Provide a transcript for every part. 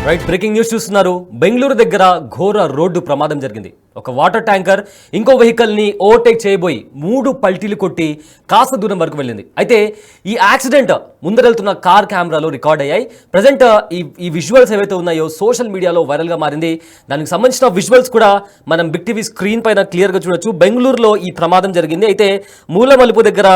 Right, breaking news చూస్తున్నారు. బెంగళూరు దగ్గర ఘోర రోడ్డు ప్రమాదం జరిగింది. ఒక వాటర్ ట్యాంకర్ ఇంకో వెహికల్ని ఓవర్టేక్ చేయబోయి 3 పల్టీలు కొట్టి కాస్త దూరం వరకు వెళ్ళింది. అయితే ఈ యాక్సిడెంట్ ముందరెళ్తున్న కార్ కెమెరాలో రికార్డ్ అయ్యాయి. ప్రజెంట్ ఈ విజువల్స్ ఏవైతే ఉన్నాయో సోషల్ మీడియాలో వైరల్గా మారింది. దానికి సంబంధించిన విజువల్స్ కూడా మనం బిగ్ టీవీ స్క్రీన్ పైన క్లియర్గా చూడొచ్చు. బెంగళూరులో ఈ ప్రమాదం జరిగింది. అయితే మూలమలుపు దగ్గర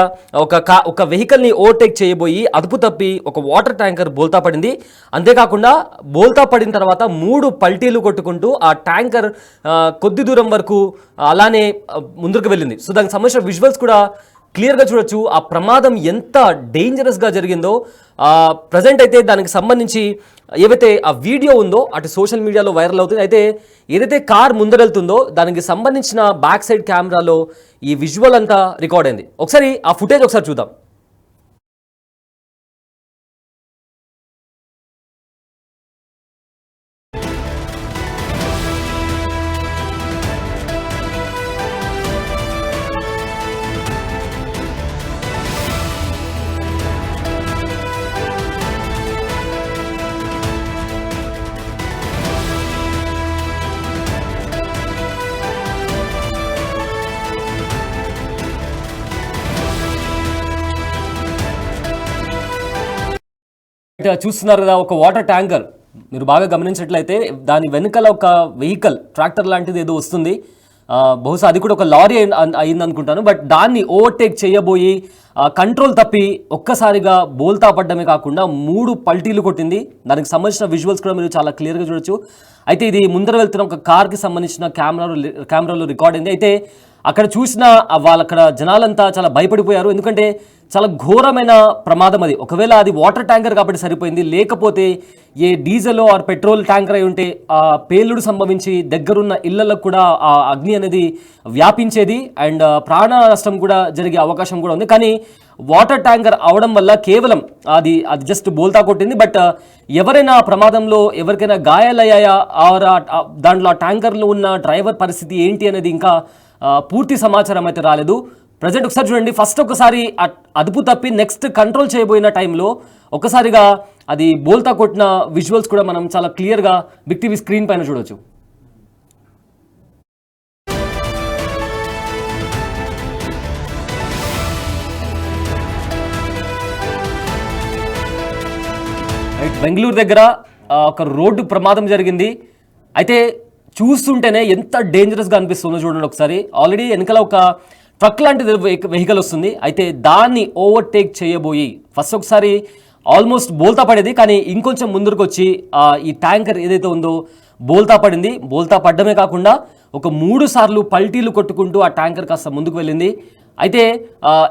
ఒక వెహికల్ని ఓవర్టేక్ చేయబోయి అదుపు తప్పి ఒక వాటర్ ట్యాంకర్ బోల్తా పడింది. అంతేకాకుండా బోల్తా పడిన తర్వాత 3 పల్టీలు కొట్టుకుంటూ ఆ ట్యాంకర్ కొద్ది దూరం వరకు అలానే ముందుకు వెళ్ళింది. సో దానికి సంబంధించిన విజువల్స్ కూడా క్లియర్గా చూడొచ్చు. ఆ ప్రమాదం ఎంత డేంజరస్గా జరిగిందో ప్రజెంట్ అయితే దానికి సంబంధించి ఏవైతే ఆ వీడియో ఉందో అటు సోషల్ మీడియాలో వైరల్ అవుతుంది. అయితే ఏదైతే కార్ ముందరెళ్తుందో దానికి సంబంధించిన బ్యాక్ సైడ్ కెమెరాలో ఈ విజువల్ అంతా రికార్డ్ అయింది. ఒకసారి ఆ ఫుటేజ్ ఒకసారి చూద్దాం. చూస్తున్నారు కదా, ఒక వాటర్ ట్యాంకర్ మీరు బాగా గమనించినట్లయితే దాని వెనుకల ఒక వెహికల్ ట్రాక్టర్ లాంటిది ఏదో వస్తుంది. బహుశా అది కూడా ఒక లారీ అయింది అనుకుంటాను. బట్ దాన్ని ఓవర్టేక్ చేయబోయి కంట్రోల్ తప్పి ఒక్కసారిగా బోల్తా పడ్డమే కాకుండా 3 పల్టీలు కొట్టింది. దానికి సంబంధించిన విజువల్స్ కూడా మీరు చాలా క్లియర్గా చూడొచ్చు. అయితే ఇది ముందర వెళ్తున్న ఒక కార్కి సంబంధించిన కెమెరాలో రికార్డ్ అయింది. అయితే అక్కడ చూసిన అక్కడ జనాలంతా చాలా భయపడిపోయారు. ఎందుకంటే చాలా ఘోరమైన ప్రమాదం అది. ఒకవేళ అది వాటర్ ట్యాంకర్ కాబట్టి సరిపోయింది, లేకపోతే ఏ డీజిల్ ఆర్ పెట్రోల్ ట్యాంకర్ అయి ఉంటే ఆ పేలుడు సంభవించి దగ్గరున్న ఇళ్లకు కూడా ఆ అగ్ని అనేది వ్యాపించేది అండ్ ప్రాణ నష్టం కూడా జరిగే అవకాశం కూడా ఉంది. కానీ వాటర్ ట్యాంకర్ అవడం వల్ల కేవలం అది జస్ట్ బోల్తా కొట్టింది. బట్ ఎవరైనా ప్రమాదంలో ఎవరికైనా గాయాలయ్యాయా ఆర్ దాంట్లో ఆ ట్యాంకర్లో ఉన్న డ్రైవర్ పరిస్థితి ఏంటి అనేది ఇంకా పూర్తి సమాచారం అయితే రాలేదు. ప్రజెంట్ ఒకసారి చూడండి. ఫస్ట్ ఒకసారి అదుపు తప్పి నెక్స్ట్ కంట్రోల్ చేయబోయిన టైంలో ఒకసారిగా అది బోల్తా కొట్టిన విజువల్స్ కూడా మనం చాలా క్లియర్గా బిగ్ టీవీ స్క్రీన్ పైన చూడొచ్చు. బెంగళూరు దగ్గర ఒక రోడ్డు ప్రమాదం జరిగింది. అయితే చూస్తుంటేనే ఎంత డేంజరస్గా అనిపిస్తుందో చూడండి ఒకసారి. ఆల్రెడీ వెనకాల ఒక ట్రక్ లాంటిది వెహికల్ వస్తుంది. అయితే దాన్ని ఓవర్టేక్ చేయబోయి ఫస్ట్ ఒకసారి ఆల్మోస్ట్ బోల్తా పడేది, కానీ ఇంకొంచెం ముందుకు వచ్చి ఈ ట్యాంకర్ ఏదైతే ఉందో బోల్తా పడింది. బోల్తా పడ్డమే కాకుండా ఒక 3 సార్లు పల్టీలు కొట్టుకుంటూ ఆ ట్యాంకర్ కాస్త ముందుకు వెళ్ళింది. అయితే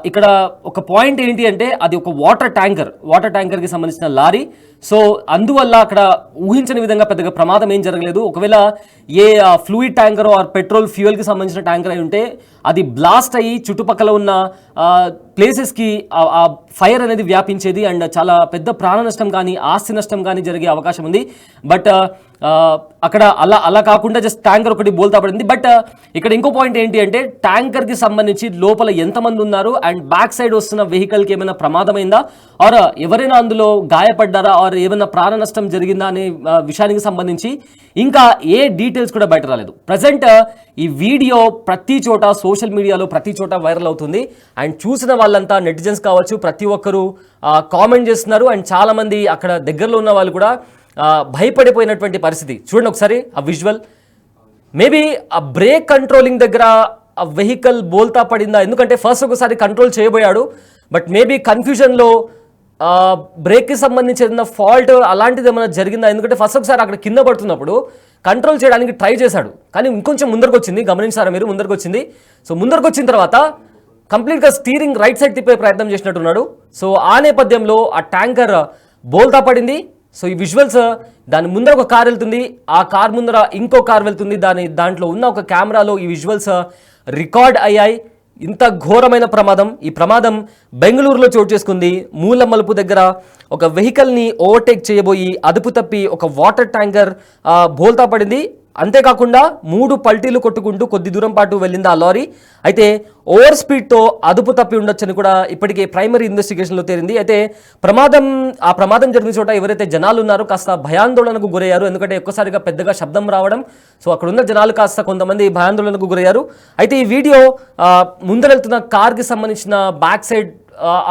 ఇక్కడ ఒక పాయింట్ ఏంటి అంటే అది ఒక వాటర్ ట్యాంకర్కి సంబంధించిన లారీ. సో అందువల్ల అక్కడ ఊహించని విధంగా పెద్దగా ప్రమాదం ఏం జరగలేదు. ఒకవేళ ఏ ఫ్లూయిడ్ ట్యాంకర్ ఆర్ పెట్రోల్ ఫ్యూయల్కి సంబంధించిన ట్యాంకర్ అయి ఉంటే అది బ్లాస్ట్ అయ్యి చుట్టుపక్కల ఉన్న ప్లేసెస్కి ఆ ఫైర్ అనేది వ్యాపించేది అండ్ చాలా పెద్ద ప్రాణ నష్టం కానీ ఆస్తి నష్టం కానీ జరిగే అవకాశం ఉంది. బట్ అక్కడ అలా కాకుండా జస్ట్ ట్యాంకర్ ఒకటి బోల్తా పడింది. బట్ ఇక్కడ ఇంకో పాయింట్ ఏంటి అంటే ట్యాంకర్కి సంబంధించి లోపల ఎంతమంది ఉన్నారు అండ్ బ్యాక్ సైడ్ వస్తున్న వెహికల్కి ఏమైనా ప్రమాదమైందా ఆర్ ఎవరైనా అందులో గాయపడ్డారా ఆర్ ఏమైనా ప్రాణ నష్టం జరిగిందా అనే విషయానికి సంబంధించి ఇంకా ఏ డీటెయిల్స్ కూడా బయట రాలేదు. ప్రజెంట్ ఈ వీడియో ప్రతి చోట సోషల్ మీడియాలో ప్రతి చోట వైరల్ అవుతుంది అండ్ చూసిన వాళ్ళంతా నెటిజన్స్ కావచ్చు ప్రతి ఒక్కరూ కామెంట్ చేస్తున్నారు. అండ్ చాలామంది అక్కడ దగ్గరలో ఉన్న వాళ్ళు కూడా భయపడిపోయినటువంటి పరిస్థితి. చూడండి ఒకసారి ఆ విజువల్. మేబీ ఆ బ్రేక్ కంట్రోలింగ్ దగ్గర ఆ వెహికల్ బోల్తా పడిందా, ఎందుకంటే ఫస్ట్ ఒకసారి కంట్రోల్ చేయబోయాడు బట్ మేబీ కన్ఫ్యూజన్లో బ్రేక్కి సంబంధించిన ఫాల్ట్ అలాంటిది ఏమైనా జరిగిందా, ఎందుకంటే ఫస్ట్ ఒకసారి అక్కడ కింద పడుతున్నప్పుడు కంట్రోల్ చేయడానికి ట్రై చేశాడు కానీ ఇంకొంచెం ముందరకు వచ్చింది. గమనించారా మీరు? ముందరకు వచ్చింది. సో ముందరకు వచ్చిన తర్వాత కంప్లీట్గా స్టీరింగ్ రైట్ సైడ్ తిప్పే ప్రయత్నం చేసినట్టున్నాడు. సో ఆ నేపథ్యంలో ఆ ట్యాంకర్ బోల్తా పడింది. సో ఈ విజువల్స్ దాని ముందర ఒక కార్ వెళ్తుంది, ఆ కార్ ముందర ఇంకో కార్ వెళ్తుంది, దాంట్లో ఉన్న ఒక కెమెరాలో ఈ విజువల్స్ రికార్డ్ అయ్యాయి. ఇంత ఘోరమైన ప్రమాదం, ఈ ప్రమాదం బెంగళూరులో చోటు చేసుకుంది. మూలమలుపు దగ్గర ఒక వెహికల్ని ఓవర్టేక్ చేయబోయి అదుపు తప్పి ఒక వాటర్ ట్యాంకర్ బోల్తా పడింది. అంతేకాకుండా 3 పల్టీలు కొట్టుకుంటూ కొద్ది దూరం పాటు వెళ్ళింది ఆ లారీ. అయితే ఓవర్ స్పీడ్తో అదుపు తప్పి ఉండొచ్చని కూడా ఇప్పటికే ప్రైమరీ ఇన్వెస్టిగేషన్లో తేలింది. అయితే ఆ ప్రమాదం జరిగిన చోట ఎవరైతే జనాలు ఉన్నారో కాస్త భయాందోళనకు గురయ్యారు. ఎందుకంటే ఒక్కసారిగా పెద్దగా శబ్దం రావడం, సో అక్కడ ఉన్న జనాలు కాస్త కొంతమంది భయాందోళనకు గురయ్యారు. అయితే ఈ వీడియో ముందరెళ్తున్న కార్కి సంబంధించిన బ్యాక్ సైడ్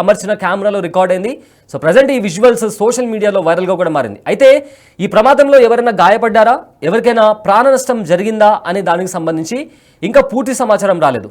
అమర్చిన కెమెరాలో రికార్డ్ అయింది. సో ప్రజెంట్ ఈ విజువల్స్ సోషల్ మీడియాలో వైరల్గా కూడా మారింది. అయితే ఈ ప్రమాదంలో ఎవరైనా గాయపడ్డారా, ఎవరికైనా ప్రాణ నష్టం జరిగిందా అనే దానికి సంబంధించి ఇంకా పూర్తి సమాచారం రాలేదు.